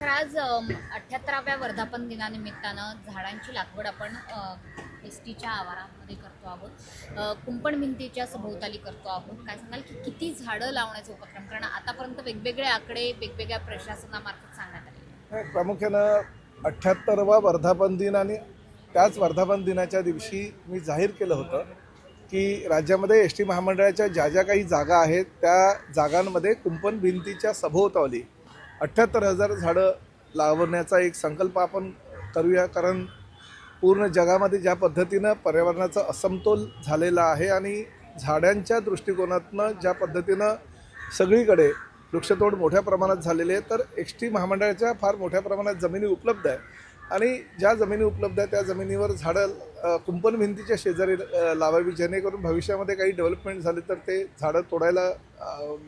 मात्र आज 78व्या वर्धापन दिनानिमित्तानं झाडांची लागवड आपण एसटीच्या आवारामध्ये करतो आहोत, कुंपण भिंतीच्या सभोवताली करतो आहोत. काय सांगाल की किती झाडं लावण्याचा उपक्रम, कारण आतापर्यंत वेगवेगळे आकडे वेगवेगळ्या प्रशासनामार्फत सांगण्यात आले. प्रामुख्यानं 78वा वर्धापन दिन आणि त्याच वर्धापन दिनाच्या दिवशी मी जाहीर केलं होतं की राज्यामध्ये एस टी महामंडळाच्या ज्या ज्या काही जागा आहेत त्या जागांमध्ये कुंपण भिंतीच्या सभोवताली 78,000 झाडं लावण्याचा एक संकल्प आपण करूया. कारण पूर्ण जगामध्ये ज्या पद्धतीनं पर्यावरणाचा असमतोल झालेला आहे आणि झाडांच्या दृष्टिकोनातनं ज्या पद्धतीनं सगळीकडे वृक्षतोड मोठ्या प्रमाणात झालेली आहे, तर एस टी महामंडळाच्या फार मोठ्या प्रमाणात जमिनी उपलब्ध आहे आणि ज्या जमिनी उपलब्ध आहे त्या जमिनीवर झाडं कुंपण भिंतीच्या शेजारी लावावी, जेणेकरून भविष्यामध्ये काही डेव्हलपमेंट झाली तर ते झाडं तोडायला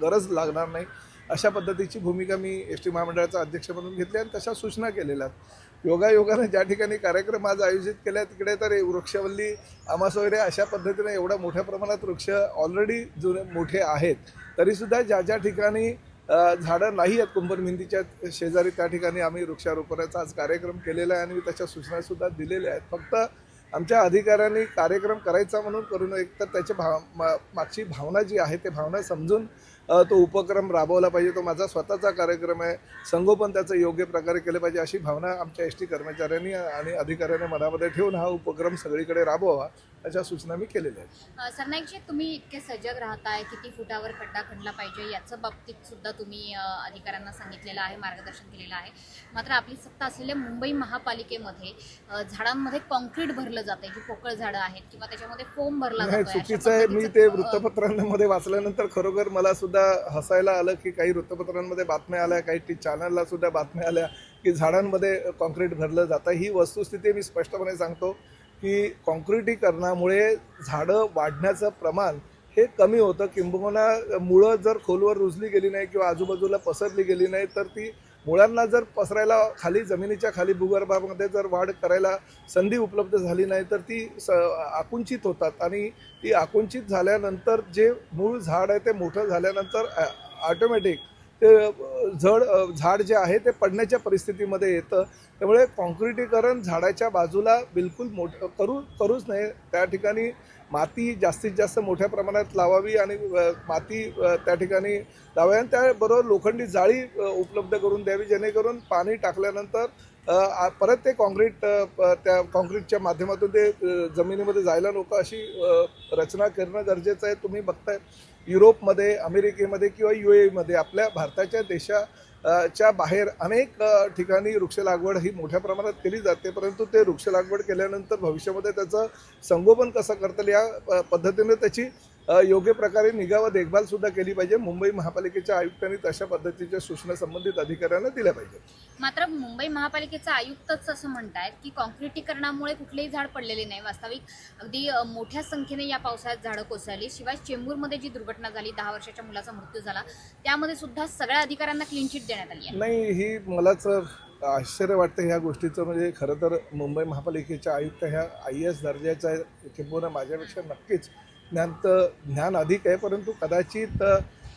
गरज लागणार नाही. अशा पद्धतीची भूमिका मी एस टी महामंडळाचा अध्यक्ष म्हणून घेतली आणि तशा सूचना केलेल्या आहेत. योगायोगाने ज्या ठिकाणी कार्यक्रम आज आयोजित केले तिकडे तर वृक्षवल्ली आमास वगैरे अशा पद्धतीने एवढ्या मोठ्या प्रमाणात वृक्ष ऑलरेडी जुने मोठे आहेत, तरीसुद्धा ज्या ज्या ठिकाणी झाडं नाही आहेत कुंपण भिंतीच्या शेजारी त्या ठिकाणी आम्ही वृक्षारोपणाचा आज कार्यक्रम केलेला आहे आणि मी त्याच्या सूचनासुद्धा दिलेल्या आहेत. फक्त आमच्या अधिकाऱ्यांनी कार्यक्रम करायचा म्हणून करू नये, तर त्याची मागची भावना जी आहे ते भावना समजून तो उपक्रम राबवला पाहिजे. तो माझा स्वतःचा कार्यक्रम आहे, संगोपन त्याचं योग्य प्रकारे केलं पाहिजे अशी भावना आमच्या एस टी कर्मचाऱ्यांनी आणि अधिकाऱ्यांनी मनामध्ये ठेवून हा उपक्रम सगळीकडे राबवावा अशा सूचना मी केलेल्या आहेत. सरनाईकजी, तुम्ही इतके सजग राहताय, किती फुटावर खड्डा खणला पाहिजे याचं बाबतीत सुद्धा तुम्ही अधिकाऱ्यांना सांगितलेलं आहे, मार्गदर्शन केलेलं आहे. मात्र आपली सत्ता असलेल्या मुंबई महापालिकेमध्ये झाडांमध्ये कॉन्क्रीट भरलं जातं, जी पोकळ झाडं आहेत किंवा त्याच्यामध्ये फोम भरला जातो. चुकीचं आहे. मी ते वृत्तपत्रांमध्ये वाचल्यानंतर खरोखर मला सुद्धा हसायला आलं की काही वृत्तपत्रांमध्ये बातम्या आल्या, काही चॅनलला सुद्धा बातम्या आल्या की झाडांमध्ये कॉन्क्रीट भरलं जातं. ही वस्तुस्थिती मी स्पष्टपणे सांगतो की कॉन्क्रिटीकरणामुळे झाडं वाढण्याचं प्रमाण हे कमी होतं. किंबहुना मुळं जर खोलवर रुजली गेली नाही किंवा आजूबाजूला पसरली गेली नाही तर ती मुळांना जर पसरायला खाली जमिनीच्या खाली भूगर्भामध्ये जर वाढ करायला संधी उपलब्ध झाली नाही तर ती आकुंचित होतात आणि ती आकुंचित झाल्यानंतर जे मूळ झाड आहे ते मोठं झाल्यानंतर ऑटोमॅटिक ते झाड जे आहे ते पडण्याच्या परिस्थितीमध्ये येतं. त्यामुळे कॉन्क्रिटीकरण झाडाच्या बाजूला बिलकुल करूच नाही. त्या ठिकाणी माती जास्तीत जास्त मोठ्या प्रमाणात लावावी आणि माती त्या ठिकाणी लावावी आणि त्याबरोबर लोखंडी जाळी उपलब्ध करून द्यावी, जेणेकरून पाणी टाकल्यानंतर परत ते त्या कॉन्क्रीटच्या माध्यमातून ते जमिनीमध्ये जायला नको अशी रचना करणं गरजेचं आहे. तुम्ही बघताय युरोपमध्ये, अमेरिकेमध्ये किंवा UAE आपल्या भारताच्या देशाच्या बाहेर अनेक ठिकाणी वृक्ष लागवड ही मोठ्या प्रमाणात केली जाते, परंतु ते वृक्ष लागवड केल्यानंतर भविष्यामध्ये त्याचं संगोपन कसं करता येईल या पद्धतीने त्याची योग्य प्रकारे निगा व देखभाल सुद्धा केली पाहिजे. मुंबई महापालिकेच्या आयुक्तांनी तशा पद्धतीच्या सूचना संबंधित अधिकाऱ्यांना दिल्या पाहिजे. मात्र मुंबई महापालिकेचा आयुक्तच असं म्हणतात की कॉन्क्रिटीकरणामुळे कुठलेही झाड पडलेले नाही. वास्तविक अगदी मोठ्या संख्येने या पावसाळ्यात झाडं कोसळली. शिवाय चेंबूरमध्ये जी दुर्घटना झाली, 10 वर्षाच्या मुलाचा मृत्यू झाला, त्यामध्ये सुद्धा सगळ्या अधिकाऱ्यांना क्लीन चिट देण्यात आली आहे. नाही, ही मलाच आश्चर्य वाटतं ह्या गोष्टीचं. म्हणजे खरं तर मुंबई महापालिकेच्या आयुक्त ह्या IAS दर्जाच्या किंबहुना माझ्यापेक्षा नक्कीच ज्ञान अधिक आहे, परंतु कदाचित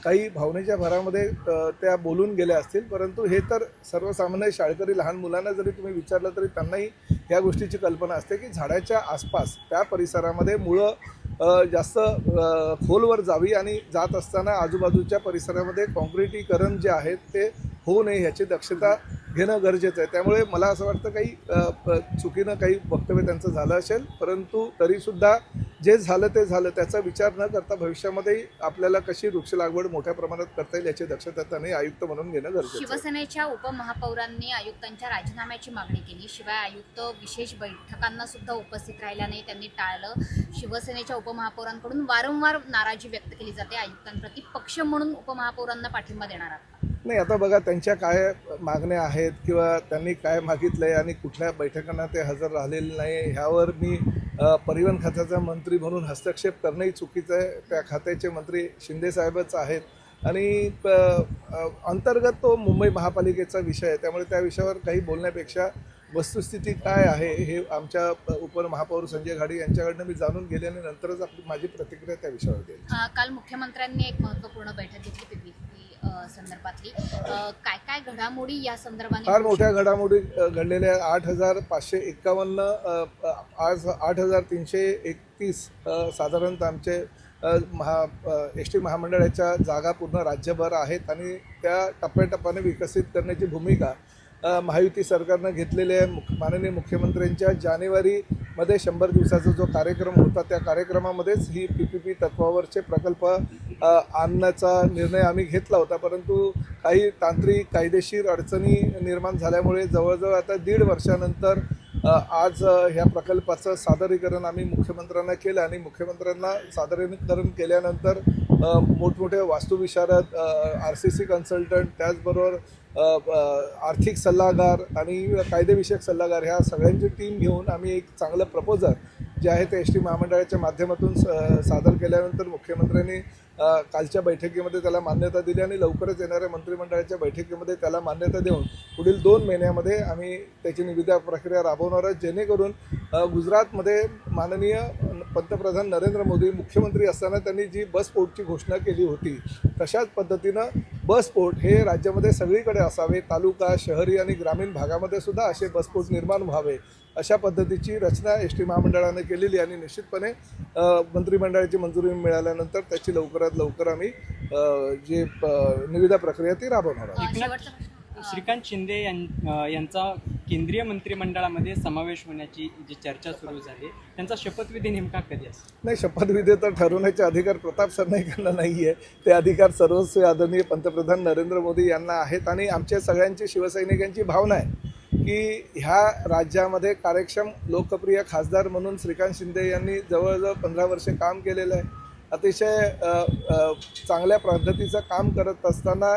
काही भावनेच्या भरामध्ये त्या बोलून गेल्या असतील. परंतु हे तर सर्वसामान्य शाळकरी लहान मुलांना जरी तुम्ही विचारलं तरी त्यांनाही या गोष्टीची कल्पना असते की झाडाच्या आसपास त्या परिसरामध्ये मुळं जास्त खोलवर जावी आणि जात असताना आजूबाजूच्या परिसरामध्ये कॉन्क्रिटीकरण जे आहे ते होऊ नये ह्याची दक्षता घेणं गरजेचं आहे. त्यामुळे मला असं वाटतं काही चुकीनं काही वक्तव्य त्यांचं झालं असेल, परंतु तरीसुद्धा जे झालं ते झालं, त्याचा विचार न करता भविष्यामध्ये आपल्याला कशी वृक्ष लागवड मोठ्या प्रमाणात करता येईल याची दक्षता त्यांनी आयुक्त म्हणून घेणं गरजेचं आहे. शिवसेनेच्या उपमहापौरांनी आयुक्तांच्या राजीनाम्याची मागणी केली. शिवाय आयुक्त विशेष बैठकांना सुद्धा उपस्थित राहिल्या नाही, त्यांनी टाळलं. शिवसेनेच्या उपमहापौरांकडून वारंवार नाराजी व्यक्त केली जाते. आयुक्तांप्रती पक्ष म्हणून उपमहापौरांना पाठिंबा देणार आहात? नाही, आता बघा त्यांच्या काय मागण्या आहेत किंवा त्यांनी काय मागितलं आहे आणि कुठल्या बैठकांना ते हजर राहिलेले नाही ह्यावर मी परिवहन खात्याचा मंत्री म्हणून हस्तक्षेप करणंही चुकीचं आहे. त्या खात्याचे मंत्री शिंदेसाहेबच आहेत आणि अंतर्गत तो मुंबई महापालिकेचा विषय आहे. त्यामुळे त्या विषयावर काही बोलण्यापेक्षा वस्तुस्थिती काय आहे हे आमच्या उपमहापौर संजय घाडी यांच्याकडनं मी जाणून गेले आणि नंतरच माझी प्रतिक्रिया त्या विषयावर देईल. काल मुख्यमंत्र्यांनी एक महत्त्वपूर्ण बैठक घेतली संदर्भातली काय काय घडामोडी या संदर्भाने फार मोठ्या घडामोडी घडलेल्या 8,551 आज 8,331 साधारणतः आमचे एस टी महामंडळाच्या जागा पूर्ण राज्यभर आहेत आणि त्या टप्प्याटप्प्याने विकसित करण्याची भूमिका महायुती सरकारनं घेतलेले माननीय मुख्यमंत्र्यांच्या जानेवारीमध्ये 100 दिवसाचा जो कार्यक्रम होता त्या कार्यक्रमामध्येच ही PPP तत्वावरचे प्रकल्प आणण्याचा निर्णय आम्ही घेतला होता. परंतु काही तांत्रिक कायदेशीर अडचणी निर्माण झाल्यामुळे जवळजवळ आता 1.5 वर्षानंतर आज ह्या प्रकल्पाचं सादरीकरण आम्ही मुख्यमंत्र्यांना केलं आणि मुख्यमंत्र्यांना सादरीकरण केल्यानंतर मोठमोठे वास्तुविशारद RCC कन्सल्टंट त्याचबरोबर आर्थिक सल्लागार आणि कायदेविषयक सल्लागार ह्या सगळ्यांची टीम घेऊन आम्ही एक चांगलं प्रपोजल जे आहे ते एस टी महामंडळाच्या माध्यमातून सादर केल्यानंतर मुख्यमंत्र्यांनी कालच्या बैठकीमध्ये त्याला मान्यता दिली आणि लवकरच येणाऱ्या मंत्रिमंडळाच्या बैठकीमध्ये त्याला मान्यता देऊन पुढील 2 महिन्यामध्ये आम्ही त्याची निविदा प्रक्रिया राबवणार आहोत, जेणेकरून गुजरातमध्ये माननीय पंतप्रधान नरेंद्र मोदी मुख्यमंत्री असताना त्यांनी जी बस पोर्टची घोषणा केली होती तशाच पद्धतीनं बस पोर्ट हे राज्यामध्ये सगळीकडे असावे, तालुका शहरी आणि ग्रामीण भागामध्ये सुद्धा असे बस पोर्ट निर्माण व्हावे अशा पद्धतीची रचना एस टी महामंडळाने केलेली आणि निश्चितपणे मंत्रिमंडळाची मंजुरी मिळाल्यानंतर त्याची लवकरात लवकर आम्ही जी निविदा प्रक्रिया ती राबवणार आहोत. श्रीकांत शिंदे यांचा केंद्रीय मंत्रिमंडळामध्ये समावेश होण्याची जी चर्चा सुरू झाली त्यांचा शपथविधी नेमका कधी असेल? नाही, शपथविधी तर ठरवण्याचे अधिकार प्रताप सरनाईकांना नाही आहे. ते अधिकार सर्वस्वी आदरणीय पंतप्रधान नरेंद्र मोदी यांना आहेत आणि आमच्या सगळ्यांची शिवसैनिकांची भावना आहे की ह्या राज्यामध्ये कार्यक्षम लोकप्रिय खासदार म्हणून श्रीकांत शिंदे यांनी जवळजवळ 15 वर्षे काम केलेलं आहे. अतिशय चांगल्या पद्धतीचं काम करत असताना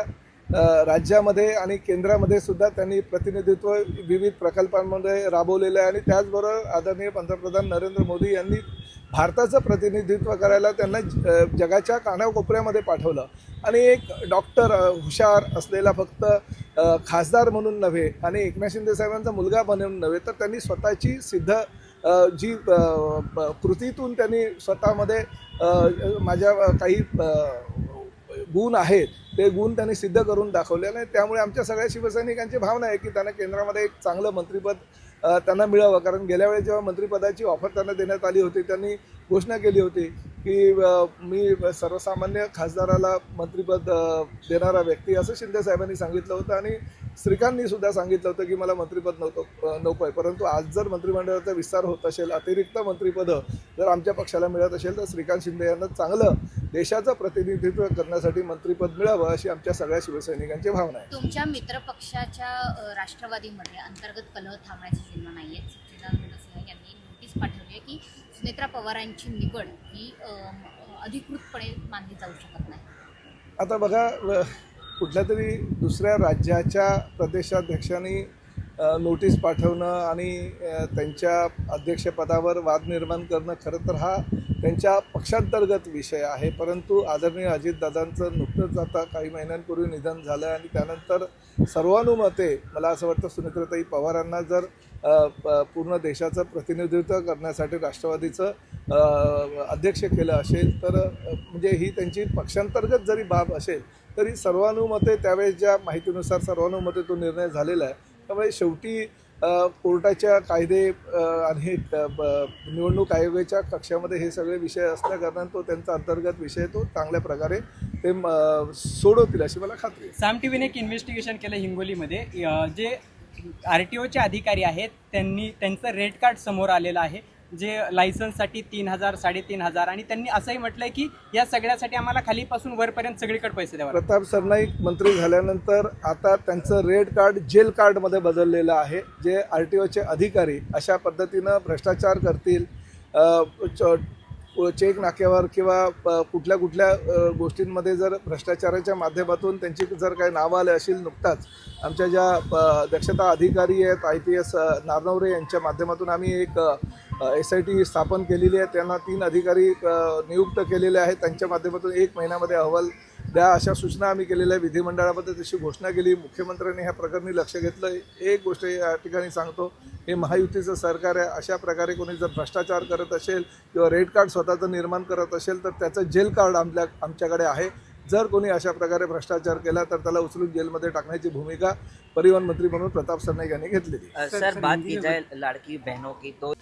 राज्यामध्ये आणि केंद्रामध्ये सुद्धा त्यांनी प्रतिनिधित्व विविध प्रकल्पांमध्ये राबवलेलं आहे आणि त्याचबरोबर आदरणीय पंतप्रधान नरेंद्र मोदी यांनी भारताचं प्रतिनिधित्व करायला त्यांना जगाच्या कानाकोपऱ्यामध्ये पाठवलं आणि एक डॉक्टर हुशार असलेला फक्त खासदार म्हणून नव्हे आणि एकनाथ शिंदे साहेबांचा मुलगा म्हणून नव्हे तर त्यांनी स्वतःची सिद्ध जी कृतीतून त्यांनी स्वतःमध्ये माझ्या काही गुण आहेत ते गुण त्यांनी सिद्ध करून दाखवले आणि त्यामुळे आमच्या सगळ्या शिवसैनिकांची भावना आहे की त्यांना केंद्रामध्ये एक चांगलं मंत्रिपद त्यांना मिळावं. कारण गेल्या वेळेस जेव्हा मंत्रिपदाची ऑफर त्यांना देण्यात आली होती त्यांनी घोषणा केली होती की मी सर्वसामान्य खासदाराला मंत्रिपद देणारा व्यक्ती असं शिंदे साहेबांनी सांगितलं होतं आणि श्रीकांतनी सुद्धा सांगितलं होतं की मला मंत्रिपद नको आहे. परंतु आज जर मंत्रिमंडळाचा विस्तार होत असेल, अतिरिक्त मंत्रिपदं जर आमच्या पक्षाला मिळत असेल तर श्रीकांत शिंदे यांना चांगलं देशाचं प्रतिनिधित्व करण्यासाठी मंत्रिपद मिळावं अशी आमच्या सगळ्या शिवसैनिकांची भावना आहे. तुमच्या मित्रपक्षाच्या राष्ट्रवादीमध्ये अंतर्गत कलह थांबण्याचे चिन्ह नाही आहेत. सच्चिदानंद सिंह यांनी नोटीस पाठवली आहे की सुनेत्रा पवारांची निवड ही अधिकृतपणे मानली जाऊ शकत नाही. आता बघा, कुठल्या तरी दुसऱ्या राज्याच्या प्रदेशाध्यक्षांनी नोटीस पाठवणं आणि त्यांच्या अध्यक्षपदावर वाद निर्माण करणं खरं तर हा त्यांच्या पक्षांतर्गत विषय आहे. परंतु आदरणीय अजितदादांचं नुकतंच आता काही महिन्यांपूर्वी निधन झालं आणि त्यानंतर सर्वानुमते मला असं वाटतं सुनेत्राताई पवारांना जर पूर्ण देशाचं प्रतिनिधित्व करण्यासाठी राष्ट्रवादीचं अध्यक्ष केलं असेल तर म्हणजे ही त्यांची पक्षांतर्गत जरी बाब असेल तरी सर्वानुमते त्यावेळेसच्या माहितीनुसार सर्वानुमते तो निर्णय झालेला आहे. त्यामुळे शेवटी कोर्टाच्या कायदे आणि निवडणूक आयोगाच्या कक्षामध्ये हे सगळे विषय असल्याकारणाने तो त्यांचा अंतर्गत विषय तो चांगल्या प्रकारे ते सोडवतील अशी मला खात्री आहे. साम टीव्हीने एक इन्व्हेस्टिगेशन केलं हिंगोलीमध्ये. जे RTOचे अधिकारी आहेत त्यांचं रेड कार्ड समोर आलेलं आहे जे लायसन्ससाठी 3,000 3,500 आणि त्यांनी असंही म्हटलंय की या सगळ्यासाठी आम्हाला खालीपासून वरपर्यंत सगळीकडे पैसे द्यावे. प्रताप सरनाईक मंत्री झाल्यानंतर आता त्यांचं रेड कार्ड जेल कार्डमध्ये बदललेलं आहे. जे RTOचे अधिकारी अशा पद्धतीनं भ्रष्टाचार करतील, चेक नाक्यावर किंवा कुठल्या गोष्टींमध्ये जर भ्रष्टाचाराच्या माध्यमातून त्यांची जर काही नावं आले असेल. नुकताच आमच्या ज्या दक्षता अधिकारी आहेत IPS नारनवरे यांच्या माध्यमातून आम्ही एक SIT स्थापन केलेली आहे. त्यांना 3 अधिकारी नियुक्त केलेले आहेत. त्यांच्या माध्यमातून 1 महिन्यामध्ये अहवाल द्या अशा सूचना आम्ही केलेल्या. विधिमंडळामध्ये तशी घोषणा केली. मुख्यमंत्र्यांनी ह्या प्रकरणी लक्ष घेतलं. एक गोष्ट या ठिकाणी सांगतो, हे महायुतीचं सरकार आहे. अशा प्रकारे कोणी जर भ्रष्टाचार करत असेल किंवा रेड कार्ड स्वतःचं निर्माण करत असेल तर त्याचं जेल कार्ड आमच्याकडे आहे जर कोणी अशा प्रकारे भ्रष्टाचार केला तर त्याला उचलून जेलमध्ये टाकण्याची भूमिका परिवहन मंत्री म्हणून प्रताप सरनाईक यांनी घेतलेली. सर बात की जाए लड़की बहनों की तो